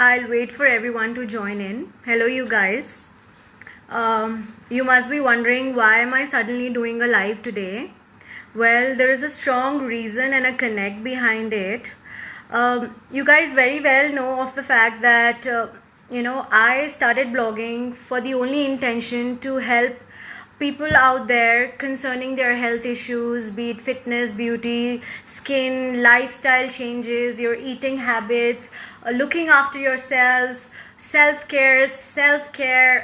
I'll wait for everyone to join in. Hello, you guys. You must be wondering why am I suddenly doing a live today? Well, there is a strong reason and a connect behind it. You guys very well know of the fact that I started blogging for the only intention to help people out there concerning their health issues, be it fitness, beauty, skin, lifestyle changes, your eating habits, looking after yourselves. Self-care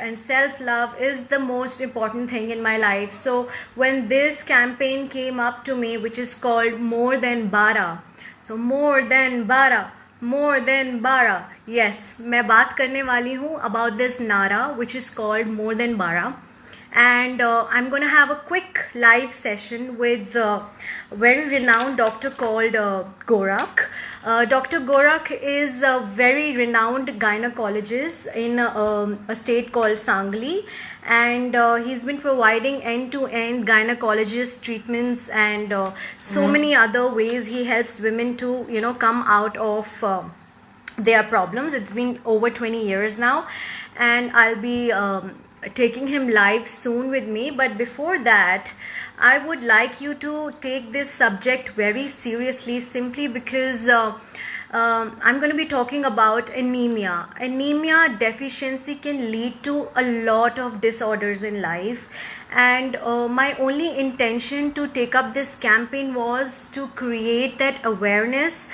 and self-love is the most important thing in my life. So when this campaign came up to me, which is called More Than Bara, so more than Bara, yes, मैं बात करने वाली हूँ about this Nara, which is called More Than Bara. And I'm going to have a quick live session with a very renowned doctor called Gorak. Dr. Gorak is a very renowned gynecologist in a state called Sangli, and he's been providing end-to-end gynecologist treatments and so many other ways he helps women to come out of their problems. It's been over 20 years now, and I'll be taking him live soon with me. But before that, I would like you to take this subject very seriously, simply because I'm going to be talking about anemia. Anemia deficiency can lead to a lot of disorders in life, and my only intention to take up this campaign was to create that awareness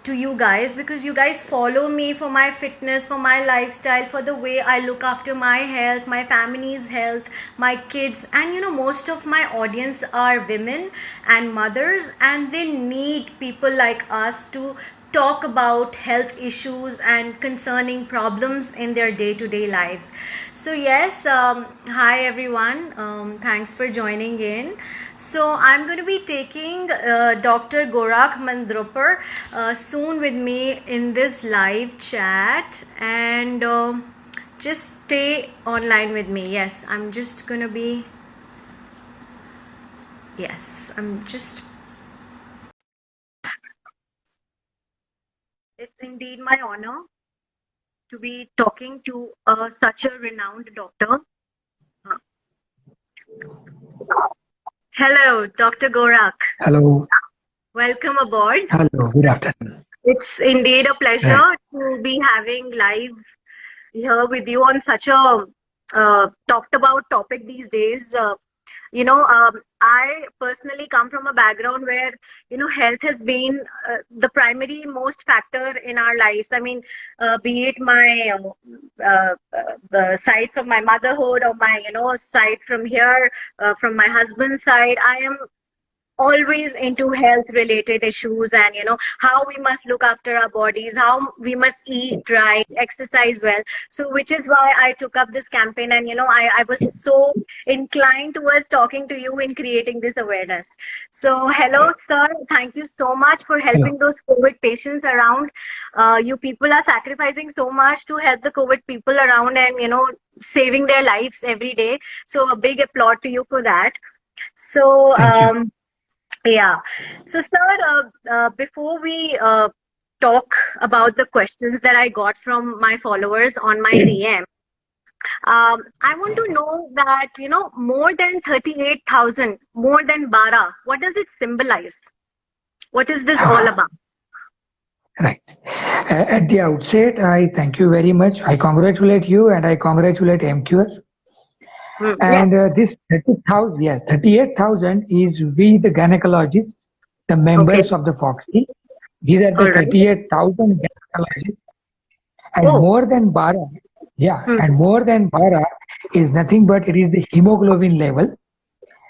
to you guys, because you guys follow me for my fitness, for my lifestyle, for the way I look after my health, my family's health, my kids, and most of my audience are women and mothers, and they need people like us to talk about health issues and concerning problems in their day-to-day lives. So yes, hi everyone, thanks for joining in. So I'm going to be taking Dr. Gorak Mandropar soon with me in this live chat, and just stay online with me. Yes, I'm just going to be, yes, it's indeed my honor to be talking to such a renowned doctor. Hello, Dr. Gorak. Hello. Welcome aboard. Hello, good afternoon. It's indeed a pleasure to be having live here with you on such a talked about topic these days. I personally come from a background where health has been the primary most factor in our lives. I mean, be it my the side from my motherhood, or my side from here, from my husband's side, I am always into health related issues, and how we must look after our bodies, how we must eat right, exercise well. So which is why I took up this campaign, and I was so inclined towards talking to you in creating this awareness. So hello sir, thank you so much for helping those COVID patients around. You people are sacrificing so much to help the COVID people around, and saving their lives every day. So a big applaud to you for that. So yeah. So, sir, before we talk about the questions that I got from my followers on my DM, I want to know that, more than 38,000, more than Bara, what does it symbolize? What is this all about? Right. At the outset, I thank you very much. I congratulate you, and I congratulate MQL. And Yes. this 30,000, 38,000 is we the gynecologists, the members of the Foxy. These are the 38,000 gynecologists. And more than Bara, and more than Bara is nothing but it is the hemoglobin level.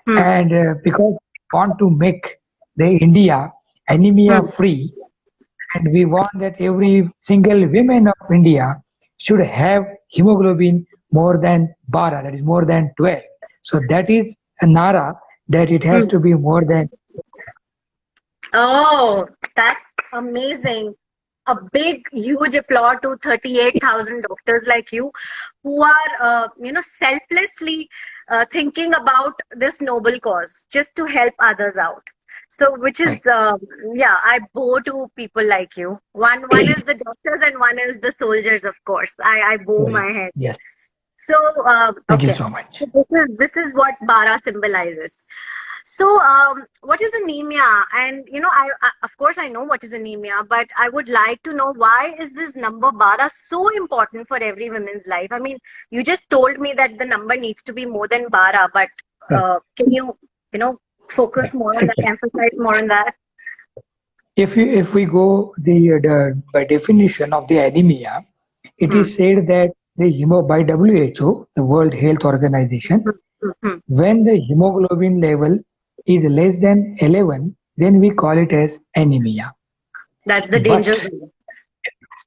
And because we want to make the India anemia free, and we want that every single woman of India should have hemoglobin more than Bara, that is more than 12. So that is a Nara, that it has to be more than. Oh, that's amazing. A big, huge applaud to 38,000 doctors like you, who are, selflessly thinking about this noble cause, just to help others out. So, which is, Right. yeah, I bow to people like you. One is the doctors and one is the soldiers, of course. I bow Right. my head. Yes. So, Thank you okay. so So much. this is what Bara symbolizes. So, what is anemia? And I of course I know what is anemia, but I would like to know, why is this number Bara so important for every woman's life? I mean, you just told me that the number needs to be more than Bara, but Right. can you know, focus Right. more on that, Actually, emphasize more on that? if we go the by definition of the anemia, it Hmm. is said that by WHO, the World Health Organization, Hmm. Hmm. Hmm. when the hemoglobin level is less than 11, then we call it as anemia. That's the danger But zone.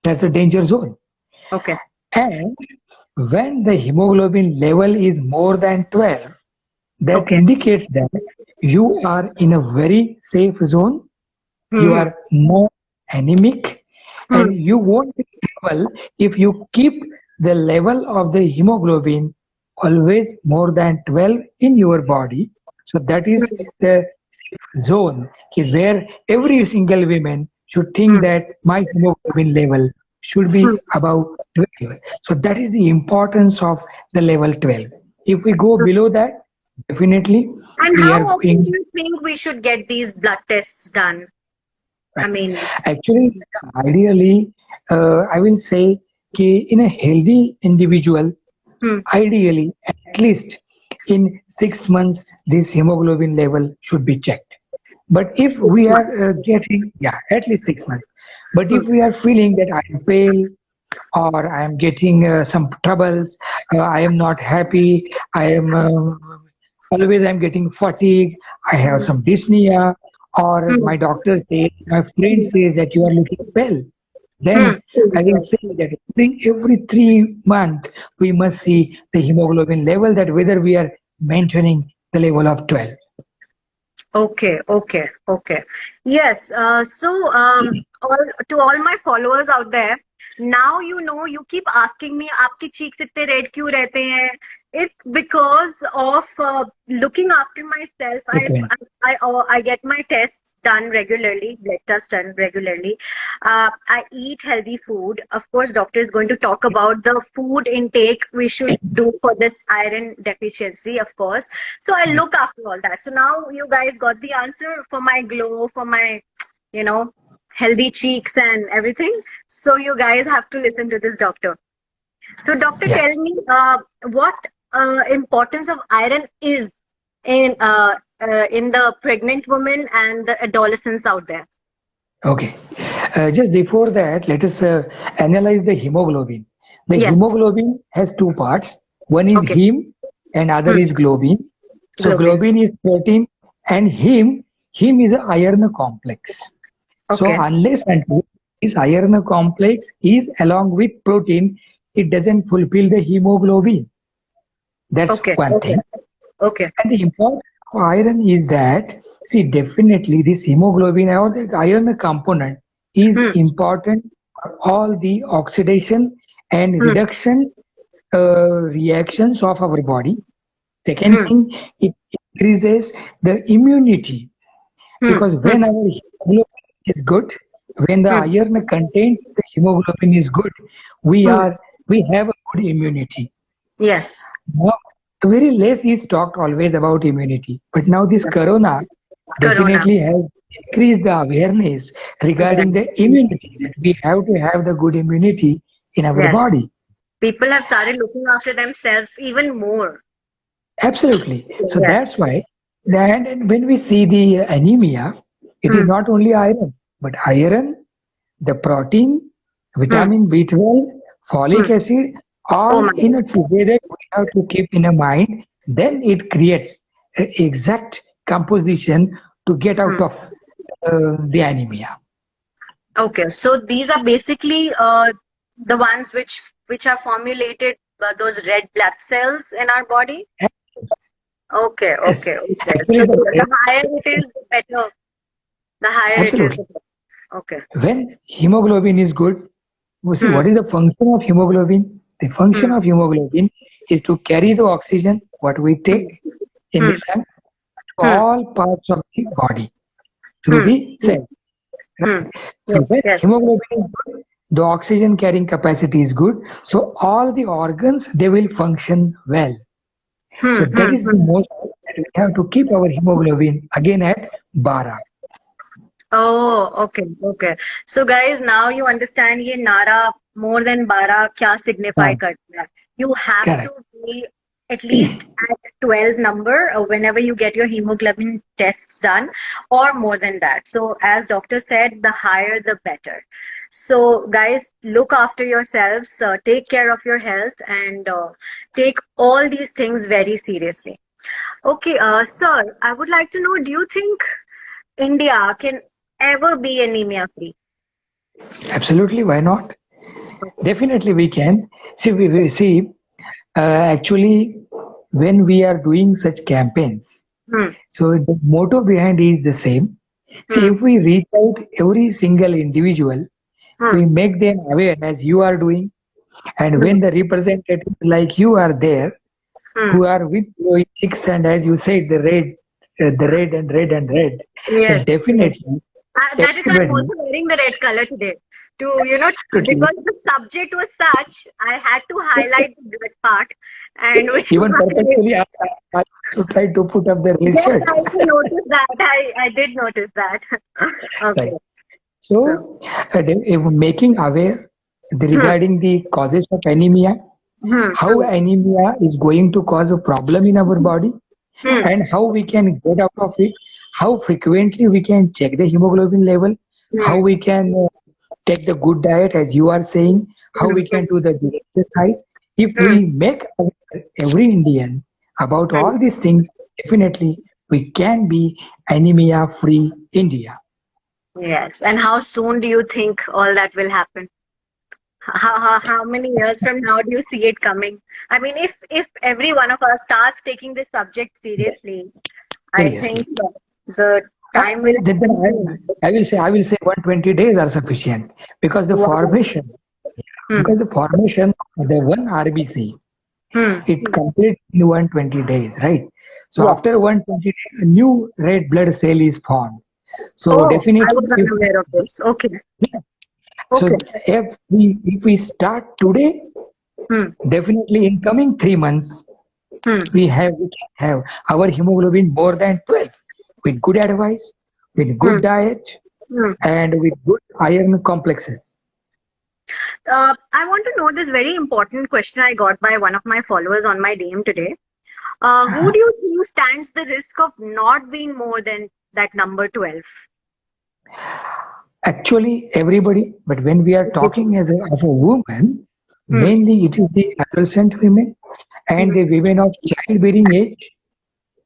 that's the danger zone. Okay. And when the hemoglobin level is more than 12, that Okay. indicates that you are in a very safe zone, you Hmm. are not anemic, Hmm. and you won't be able, if you keep the level of the hemoglobin always more than 12 in your body. So that is Hmm. the safe zone where every single woman should think Hmm. that my hemoglobin level should be Hmm. above 12. So that is the importance of the level 12. If we go Hmm. below that, definitely And we how are often in. do you think we should get these blood tests done? I Right. mean, Actually, ideally, I will say कि in a healthy individual, hmm, ideally, at least in 6 months, this hemoglobin level should be checked. But if six we are months. getting, yeah, at least 6 months. But Hmm. if we are feeling that I am pale or I am getting some troubles, I am not happy, I am always I'm getting fatigue, I have Hmm. some dyspnea, or Hmm. my doctor says, my friend says that you are looking well. Hmm. Then I will Yes. say that every 3 months we must see the hemoglobin level, that whether we are maintaining the level of 12. Okay, okay, okay. Yes, so to all my followers out there, now you keep asking me, आपके cheeks इतने red क्यों रहते हैं? It's because of looking after myself. The 12. I get my tests done regularly, blood tests done regularly. I eat healthy food. Of course, doctor is going to talk about the food intake we should do for this iron deficiency, of course. So I Right. look after all that. So now you guys got the answer for my glow, for my, you know, healthy cheeks and everything. So you guys have to listen to this doctor. So doctor, Yeah. tell me what importance of iron is in the pregnant woman and the adolescents out there. Okay. Just before that, let us analyze the hemoglobin. The Yes. hemoglobin has two parts. One is Okay. heme and other Hmm. is globin. So Globin. globin is protein and heme is an iron complex. So Okay. unless until this iron complex is along with protein, it doesn't fulfill the hemoglobin. That's Okay. one Okay. thing. Okay. And the importance of iron is that, see, definitely this hemoglobin or the iron component is Hmm. important for all the oxidation and Hmm. reduction reactions of our body. Second Hmm. thing, it increases the immunity, Hmm. because Hmm. when our hemoglobin is good, when the Hmm. iron contains the hemoglobin is good, we Hmm. are we have a good immunity. Yes. Now, very less is talked always about immunity, but now this Yes. corona Corona. definitely has increased the awareness regarding Awareness. the immunity, that we have to have the good immunity in our Yes. body. People have started looking after themselves even more. Absolutely. So Yes. that's why then and when we see the anemia, it is Hmm. not only iron, but iron, the protein, Hmm. vitamin B12, Hmm. folic acid, Oh all my in God. a together we have to keep in a mind. Then it creates an exact composition to get out Hmm. of the anemia. Okay. So these are basically the ones which are formulated by those red blood cells in our body. Okay. Yes, Okay. Okay. actually, So the higher it is, the better. The higher it is, absolutely. the better. Okay. When hemoglobin is good, we see Hmm. what is the function of hemoglobin. The function Hmm. of hemoglobin is to carry the oxygen what we Hmm. take in the Hmm. lung to Hmm. all parts of the body. through Hmm. the cell. Hmm. So Yes. when Yes. hemoglobin is good, the oxygen carrying capacity is good. So all the organs they will function well. So that is the Hmm. most that we have to keep our hemoglobin again at 12. Oh, okay, okay. So guys, now you understand ये नारा more than 12 क्या signify Right. करता है. You have to Correct. be at least at 12 number whenever you get your hemoglobin tests done, or more than that. So as doctor said, the higher the better. So guys, look after yourselves, take care of your health, and take all these things very seriously. Okay, sir, I would like to know, do you think India can ever be anemia free? Absolutely. Why not? Definitely we can. See, we see actually when we are doing such campaigns. Hmm. So the motto behind is the same. See, Hmm. if we reach out every single individual, Hmm. we make them aware as you are doing, and Hmm. when the representatives like you are there, Hmm. who are with glowing chicks and as you said, the red and red and red, then Yes, yes. definitely That is why I'm everybody also wearing the red color today. absolutely Because the subject was such, I had to highlight the blood part, and which is even why purposefully I to try to put up the red yes, shirt. I also noticed that. I did notice that. Right. Okay. So, So making aware hmm. regarding the causes of anemia, Hmm. how anemia is going to cause a problem in our body, Hmm. and how we can get out of it, how frequently we can check the hemoglobin level, how Hmm. we can take the good diet as you are saying, how Hmm. we can do the good exercise. If Hmm. we make every Indian about Hmm. all these things, definitely we can be anemia free India. Yes. And how soon do you think all that will happen? How many years from now do you see it coming? I mean, if every one of us starts taking this subject Yes, seriously, I think seriously. the time will Then happen soon. I will say 120 days are sufficient because the Wow. formation Hmm. because the formation of the one RBC Hmm. it completes in 120 days, right? So after Yes. 120 days, a new red blood cell is formed. So Oh, I definitely, was unaware of this. Okay. so Okay. if we start today, Hmm. definitely in coming 3 months, Hmm. we can have our hemoglobin more than 12 with good advice, with Hmm. good diet, Hmm. and with good iron complexes. I want to know this very important question I got by one of my followers on my DM today. Who Uh, do you think stands the risk of not being more than that number 12? Actually, everybody, but when we are talking as of a woman, Hmm. mainly it is the adolescent women and Hmm. the women of childbearing age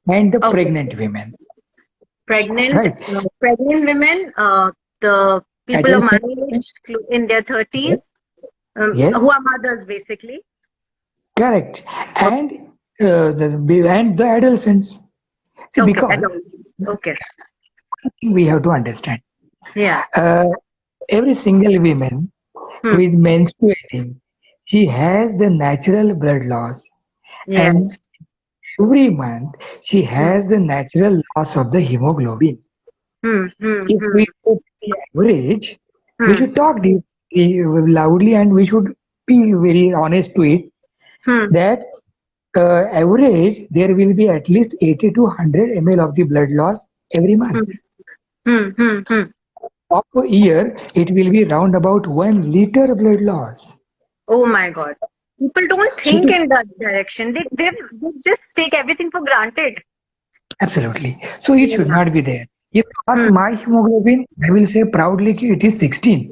and the Okay. pregnant women, Pregnant, right? pregnant women, the people of my Adolescent, age in their 30s, yes, who yes, are mothers basically. correct, Okay. and the adolescents. See, Okay. because Adolescents. Okay. we have to understand, Yeah. uh, every single woman who Hmm. is menstruating, she has the natural blood loss, and Yes. every month she Hmm. has the natural loss of the hemoglobin. Hmm. Hmm. If Hmm. we put the average, we Hmm. should talk this loudly and we should be very honest to it Hmm. that average there will be at least 80 to 100 ml of the blood loss every month. Hmm. Hmm. Hmm. Hmm. Of a year, it will be round about 1 liter blood loss. Oh my God. People don't So think to in that direction. They just take everything for granted. absolutely, so it should Yeah. not be there. If you ask Hmm. my hemoglobin, I will say proudly ki it is 16.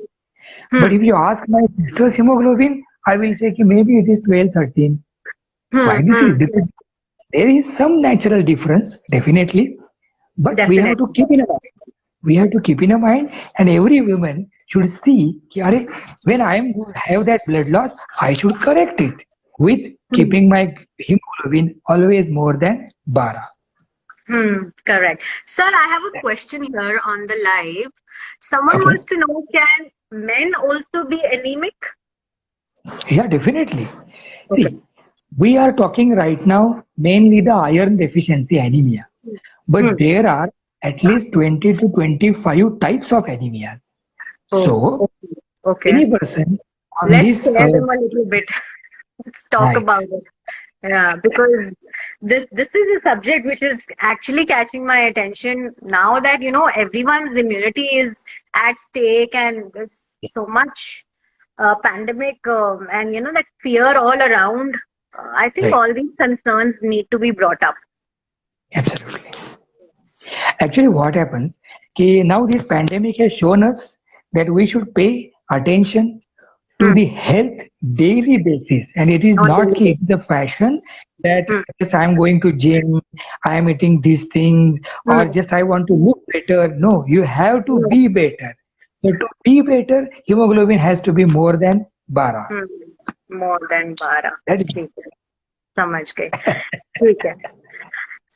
But Hmm. if you ask my sister's hemoglobin, I will say ki maybe it is 12, 13. Hmm. Why this is Hmm. different? There is some natural difference, definitely, but we have to Definitely. keep in mind. We have to keep in mind, and every woman should see, कि, "अरे, when I am have that blood loss, I should correct it with Hmm. keeping my hemoglobin always more than 12." Hmm. Correct. Sir, I have a question here on the live. Someone Okay, wants to know, can men also be anemic? yeah, definitely. Okay. See, we are talking right now mainly the iron deficiency anemia, but Hmm. there are at least 20 to 25 types of anemias. So, Oh, okay. any person on Let's this, share them a little bit. Let's talk right, about it. Yeah, because this is a subject which is actually catching my attention now that everyone's immunity is at stake and there's so much pandemic and that fear all around. I think right, all these concerns need to be brought up. absolutely. Actually, what happens? Ki now this pandemic has shown us that we should pay attention to Hmm. the health daily basis, and it is On not daily ki it's the basis. fashion that Hmm. just I'm going to gym, I'm eating these things, or Hmm. just I want to look better. No, you have to Hmm. be better. So to be better, hemoglobin has to be more than 12. Hmm. More than 12. That is ठीक है, समझ गए. ठीक है.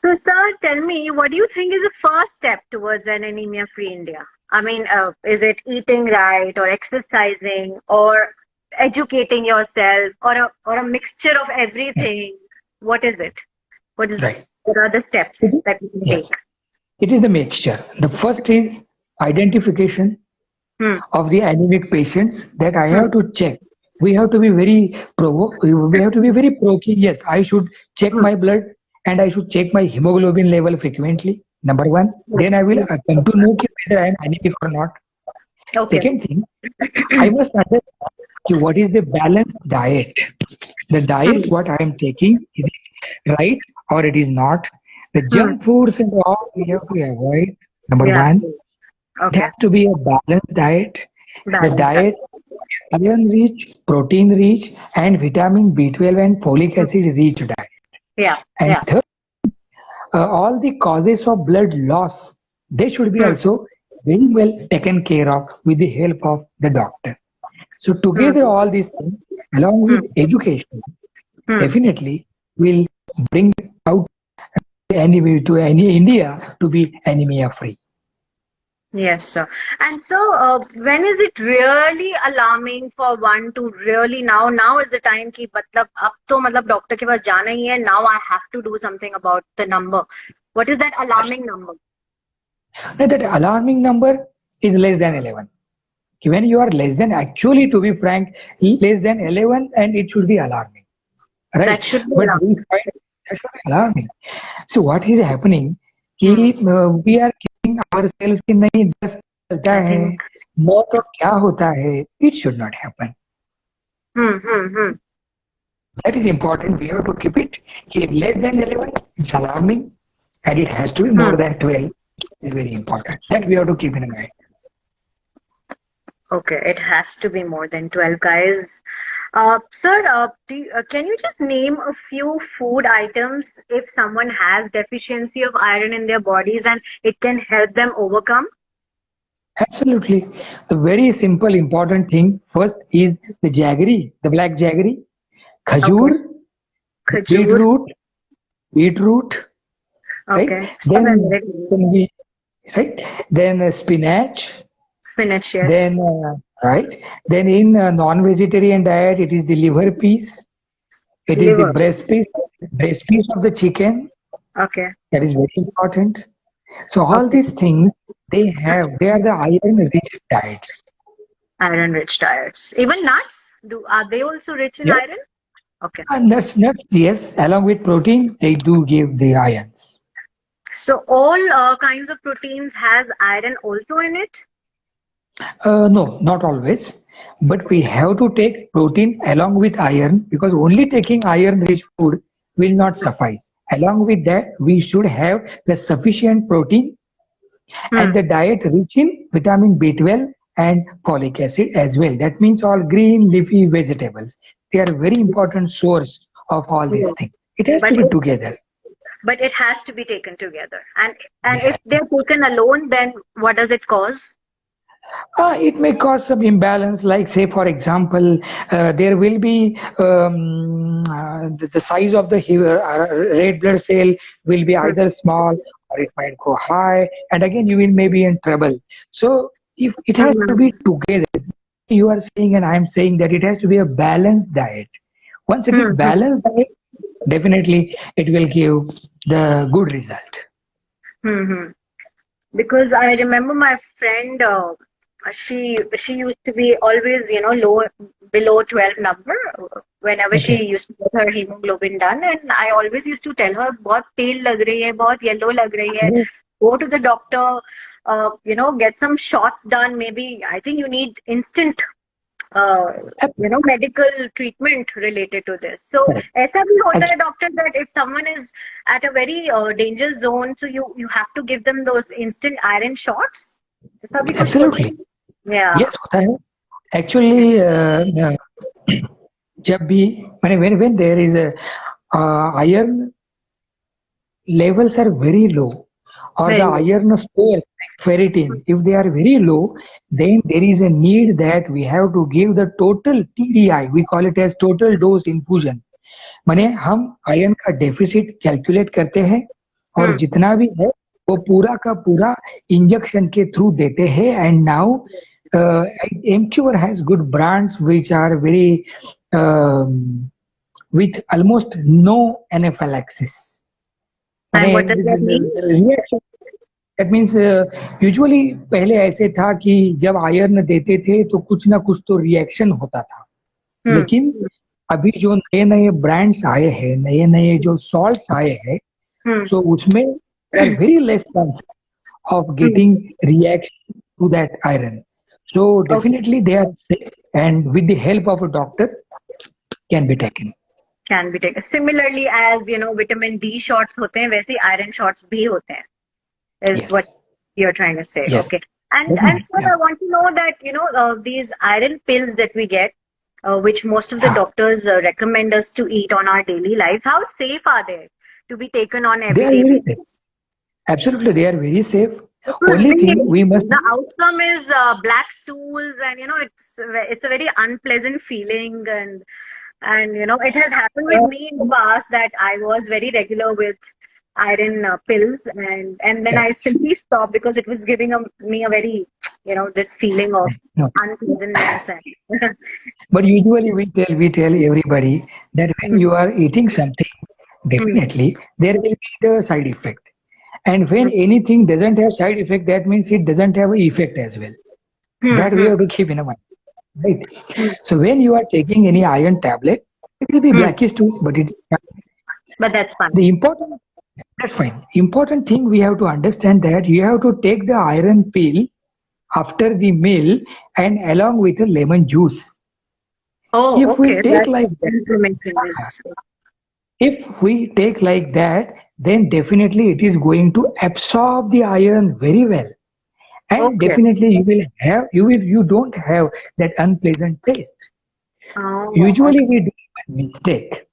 So, sir, tell me, what do you think is the first step towards an anemia-free India? I mean, is it eating right, or exercising, or educating yourself, or a mixture of everything? What is it? right. What are the steps It is, that you can yes, take? it is a mixture. The first is identification Hmm. of the anemic patients that I Hmm. have to check. We have to be very we have to be very pro-key. Yes, I should check Hmm. my blood and I should check my hemoglobin level frequently. Number one. Then I will Hmm. come to know whether I am anemic or not. Okay. Second thing, I must understand what is the balanced diet. The diet Hmm. what I am taking, is it right or it is not? The Hmm. junk foods and all we have to avoid. Number Yeah. one, it Okay. has to be a balanced diet. The Balanced diet. diet iron rich, protein rich, and vitamin B12 and folic Hmm. acid rich diet. Yeah. And Yeah. third, all the causes of blood loss, they should be Hmm. also very well taken care of with the help of the doctor. So Hmm. together all these things along Hmm. with education Hmm. definitely will bring out any India to be anemia free. Yes, sir. And so, when is it really alarming for one to really now is the time कि मतलब अब तो मतलब doctor के पास जाना ही है. Now I have to do something about the number. What is that alarming number? Now that alarming number is less than 11. When you are less than, actually to be frank, less than 11 and it should be alarming, That right? should be But we alarming. find that should be alarming. So what is happening कि Hmm. we are killing ourselves कि नहीं 10 चलता I है think. 9 तो क्या होता है, it should not happen. Hmm. That is important. We have to keep it कि less than 11 it's alarming and it has to be more Hmm. than 12. It's very important. That we have to keep in mind. Okay, it has to be more than 12, guys. Sir, can you just name a few food items if someone has deficiency of iron in their bodies and it can help them overcome? Absolutely. The very simple important thing first is the jaggery, the black jaggery, Okay. khajur, the Khajur. beetroot, right? Okay. Some Then American. can be right. Then spinach. Spinach, Then yes. right. Then in non-vegetarian diet, it is the liver piece. It is the Liver. breast piece of the chicken. Okay. That is very important. So all Okay. these things they are the iron-rich diets. Iron-rich diets. Even nuts? Are they also rich in Yep. iron? Okay. And nuts, yes, along with protein, they do give the ions. So all kinds of proteins has iron also in it? No, not always. But we have to take protein along with iron because only taking iron-rich food will not suffice. Along with that, we should have the sufficient protein and Hmm. the diet rich in vitamin B12 and folic acid as well. That means all green leafy vegetables. They are a very important source of all these Yeah. things. It has to But be it together. but it has to be taken together. And Yeah. if they're taken alone, then what does it cause? It may cause some imbalance, like say, for example, there will be the size of the red blood cell will be Hmm. either small or it might go high, and again you will maybe in trouble. So if it has to be Hmm. together, you are saying and I am saying that it has to be a balanced diet. Once it is Hmm. Hmm. balanced diet, definitely it will give the good result. Hmm. because I remember my friend, she used to be always, low below 12 number whenever she Okay. used to get her hemoglobin done, and I always used to tell her, बहुत pale लग रही है, बहुत yellow लग रही है, Yes, go to the doctor, get some shots done. Maybe I think you need instant uh, medical treatment related to this. So correct. ऐसा भी होता है Actu- doctor that if someone is at a very dangerous zone, so you have to give them those instant iron shots. ऐसा भी कुछ होता Absolutely. है? Yeah. Yes, होता है. Actually, जब भी मैंने when there is a iron levels are very low, or the Very good. iron stores like ferritin, if they are very low, then there is a need that we have to give the total TDI. We call it as total dose infusion. माने हम iron का deficit calculate करते हैं और Hmm. जितना भी है वो पूरा का पूरा इंजेक्शन के थ्रू देते हैं. And now Emcure has good brands which are very with almost no anaphylaxis. And what does that mean? Reaction that means usually पहले ऐसे था कि जब आयरन देते थे तो कुछ ना कुछ तो रिएक्शन होता था, Hmm. लेकिन अभी जो नए नए ब्रांड्स आए हैं, नए नए जो सॉल्ट्स आए हैं, Hmm. सो उसमें they are very less chance of Hmm. Getting reaction to that iron. So Okay. Definitely they are safe and with the help of a doctor can be taken. Can be taken. Similarly, as vitamin D shots होते हैं, वैसे iron shots भी होते हैं. Is what Yes. you're trying to say. Yes. Okay. And Definitely. sir, Yeah. I want to know that these iron pills that we get, which most of the हाँ. doctors recommend us to eat on our daily lives, how safe are they to be taken on They are everyday very safe. basis? Absolutely, they are very safe. Because Only thing we must. the outcome is black stools, and it's a very unpleasant feeling, and it has happened with me in the past that I was very regular with iron pills, and then Yeah. I simply stopped because it was giving me a very this feeling of No. unpleasantness and But usually we tell everybody that when you are eating something, definitely there will be the side effect. And when anything doesn't have side effect, that means it doesn't have effect as well. That we have to keep in mind, right? So when you are taking any iron tablet, it will be blackish too, but it's but that's fine. the important. That's fine. Important thing we have to understand that you have to take the iron pill after the meal and along with a lemon juice. Oh, If we okay, take like that's that, information is if we take like that, then definitely it is going to absorb the iron very well, and okay. definitely you don't have that unpleasant taste. Oh, Usually we do one mistake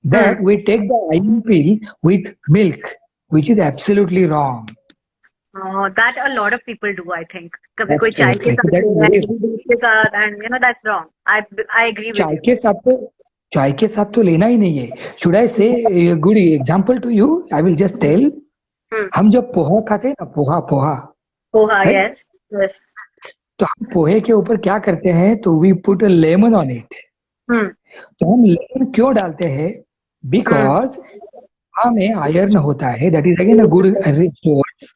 that we take the iron pill with milk, which is absolutely wrong. oh, that a lot of people do, I think. कभी कोई चाय के Absolutely. साथ That is ले रहा है, very कभी दूध के साथ, and that's wrong. I agree with चाय you. के साथ तो चाय के साथ तो लेना ही नहीं है. Should I say a good example to you? I will just tell. हम जब पोहा खाते हैं ना, पोहा Poha, right? yes. तो हम पोहे के ऊपर क्या करते हैं, तो we put a lemon on it. Hmm. तो हम लेमन क्यों डालते हैं? बिकॉज हमें आयरन होता है, that is again a good resource,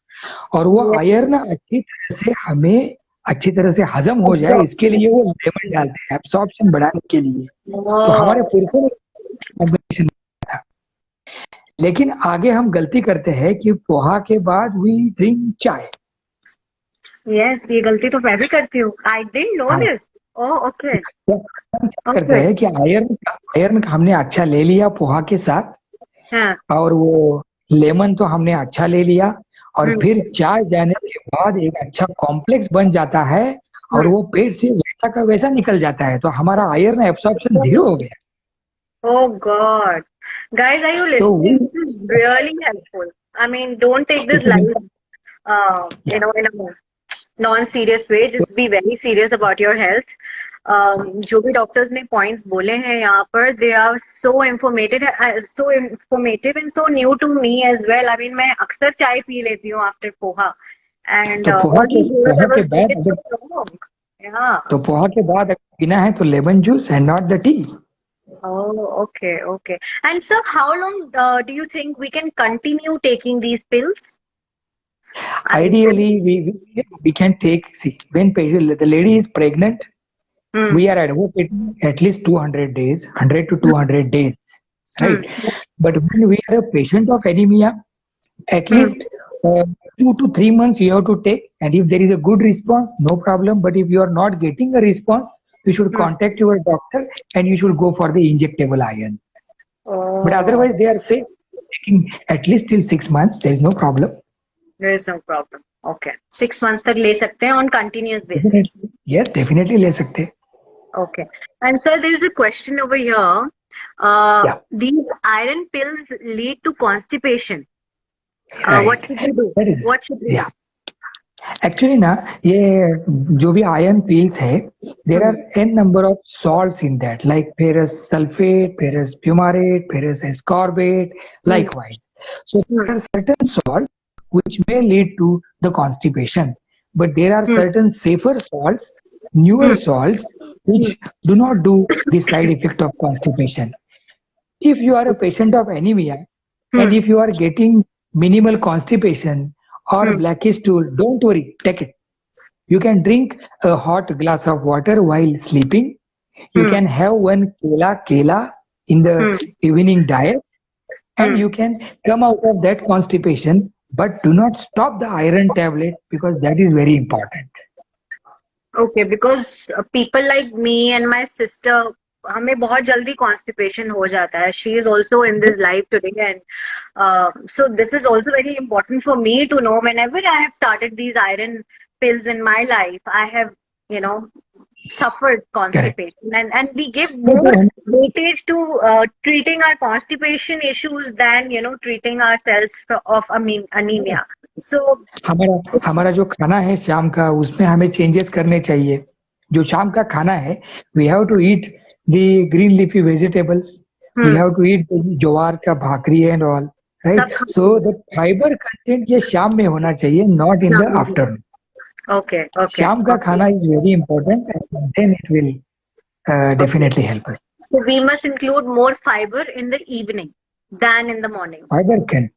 और वो आयरन अच्छी तरह से हजम हो जाए, इसके लिए वो लेमन डालते हैं एब्सॉर्प्शन बढ़ाने के लिए. तो हमारे पुरखों ने कॉम्बिनेशन था. लेकिन आगे हम गलती करते हैं कि पोहा के बाद वी ड्रिंक चाय. Yes, ये गलती तो मैं भी करती हूँ. I didn't know हाँ. this. Oh, okay. तो हम क्या करते हैं कि आयरन का हमने अच्छा ले लिया पोहा के साथ, हाँ. और वो लेमन तो हमने अच्छा ले लिया, और फिर चाय जाने के बाद एक अच्छा कॉम्प्लेक्स बन जाता है, और वो पेट से वैसा का वैसा निकल जाता है, तो हमारा आयरन एब्सॉर्प्शन 0 हो गया. Oh God. Guys, are you So listening? This is really helpful. I mean, don't take this life, in a non-serious way. Just be very serious about your health. जो भी डॉक्टर्स ने points बोले हैं यहाँ पर, they are so informative and so new to me as well. I mean, मैं अक्सर चाय पी लेती हूँ आफ्टर पोहा, एंड तो पोहा के बाद अगर पीना है तो lemon juice and not the T. Oh, okay. And sir, how long do you think we can continue taking these pills? Ideally, we can take, see, when the lady is pregnant, we are advocating at least 200 days, 100 to 200 days, right? But when we are a patient of anemia, at least 2 to 3 months you have to take, and if there is a good response, no problem. But if you are not getting a response, you should contact your doctor and you should go for the injectable iron. But otherwise, they are safe, taking at least till 6 months. There is no problem. There is no problem. Okay. 6 months तक ले सकते हैं on continuous basis. Definitely. Yes, definitely ले सकते हैं. Okay. And sir, there is a question over here. These iron pills lead to constipation. Right. What should we do? What should we do? Actually ना, ये जो भी iron pills है, there are n number of salts in that, like ferrous sulfate, ferrous fumarate, ferrous ascorbate, likewise. So there are certain salts which may lead to the constipation, but there are certain safer salts, newer salts, which do not do the side effect of constipation. If you are a patient of anemia and if you are getting minimal constipation or blackish stool, don't worry, take it. You can drink a hot glass of water while sleeping. You can have one kela in the evening diet, and you can come out of that constipation. But do not stop the iron tablet, because that is very important. Okay, because people like me and my sister, हमें बहुत जल्दी constipation हो जाता है. She is also in this life today, and so this is also very important for me to know. Whenever I have started these iron pills in my life, I have, suffered constipation, and we give more weightage to treating our constipation issues than treating ourselves of anemia. So हमारा जो खाना है शाम का, उसमें हमें changes करने चाहिए. जो शाम का खाना है, we have to eat the green leafy vegetables. We have to eat the ज्वार का भाकरी and all, right? So the fiber content ये शाम में होना चाहिए, not in the afternoon. Okay. शाम का खाना is very important, and then it will definitely help us. So we must include more fiber in the evening than in the morning. Fiber content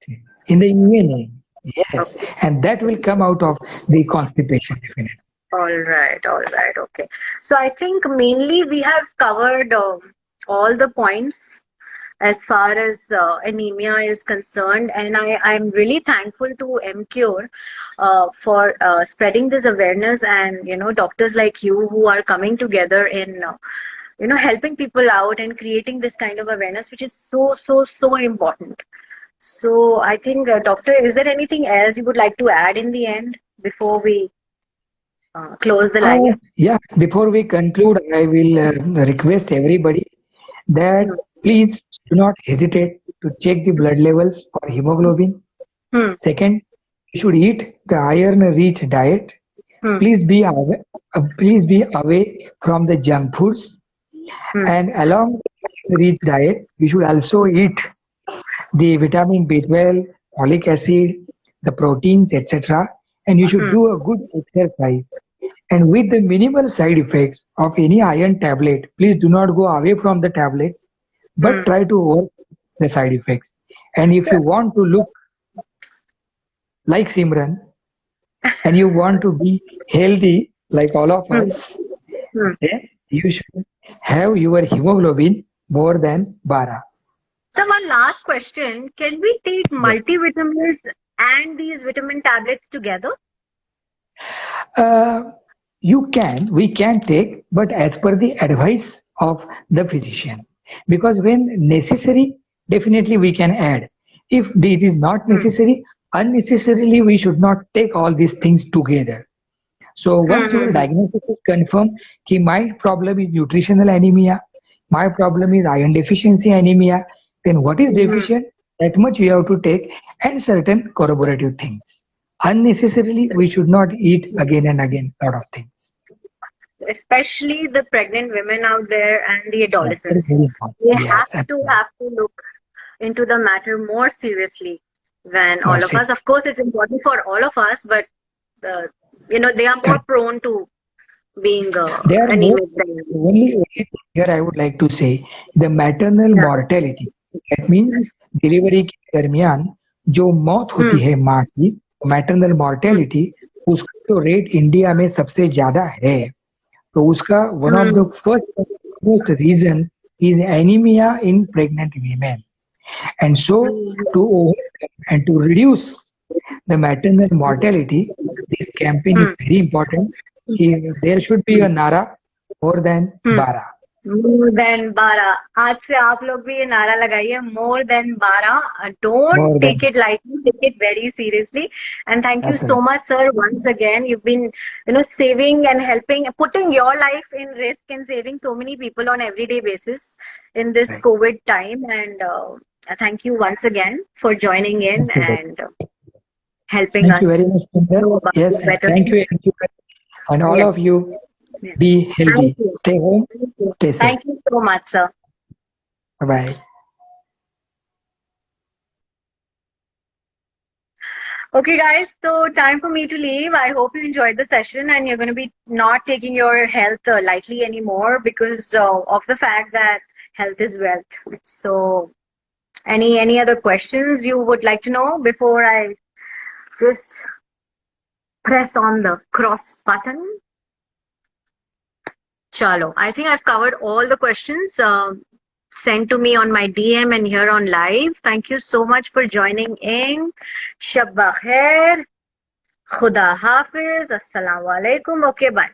in the evening, yes, and that will come out of the constipation definitely. All right. Okay. So I think mainly we have covered all the points as far as anemia is concerned, and I'm really thankful to MCure for spreading this awareness, and doctors like you who are coming together in helping people out and creating this kind of awareness, which is so important. So I think, doctor, is there anything else you would like to add in the end before we close the live? Yeah, before we conclude, I will request everybody that please do not hesitate to check the blood levels for hemoglobin. Second, you should eat the iron-rich diet. Please be away from the junk foods. And along with the rich diet, you should also eat the vitamin B12, folic acid, the proteins, etc. And you should do a good exercise. And with the minimal side effects of any iron tablet, please do not go away from the tablets, but try to avoid the side effects. And if you want to look like Simran, and you want to be healthy like all of us, then you should have your hemoglobin more than 12. So one last question, can we take multivitamins and these vitamin tablets together? We can take, but as per the advice of the physician. Because when necessary, definitely we can add. If it is not necessary, unnecessarily we should not take all these things together. So once your diagnosis is confirmed, my problem is nutritional anemia, my problem is iron deficiency anemia, then what is deficient, that much we have to take, and certain corroborative things. Unnecessarily, we should not eat again and again a lot of things. Especially the pregnant women out there and the adolescents. They have to look into the matter more seriously than all of us. Of course, it's important for all of us, but they are more prone to being anemic. Only here I would like to say the maternal mortality. That means delivery के दरमियान जो मौत होती है माँ की, maternal mortality, उसका जो रेट इंडिया में सबसे ज्यादा है, तो उसका one of the first most reason is anemia in pregnant women. And so, to overcome and to reduce the maternal mortality, this campaign is very important. There should be a Nara more than Bara. More than 12. आज से आप लोग भी ये नारा लगाइए, more than 12. Don't More take than. it lightly, take it very seriously. And thank you so Absolutely. much, sir. Once again, you've been, saving and helping, putting your life in risk and saving so many people on everyday basis in this Right. COVID time. And thank you once again for joining in Thank you. and helping Thank you very us much, Sundar. know about Yes, this and better. thank you, and all Yeah. of you. Yeah. Be healthy. Thank you. Stay home. Thank you. Stay safe. Thank you so much, sir. Bye bye. Okay, guys, so time for me to leave. I hope you enjoyed the session and you're going to be not taking your health lightly anymore because of the fact that health is wealth. So, any other questions you would like to know before I just press on the cross button? Chalo, I think I've covered all the questions sent to me on my DM and here on live. Thank you so much for joining in. Shabba khair. Khuda Hafiz. Assalamu alaikum. Okay, bye.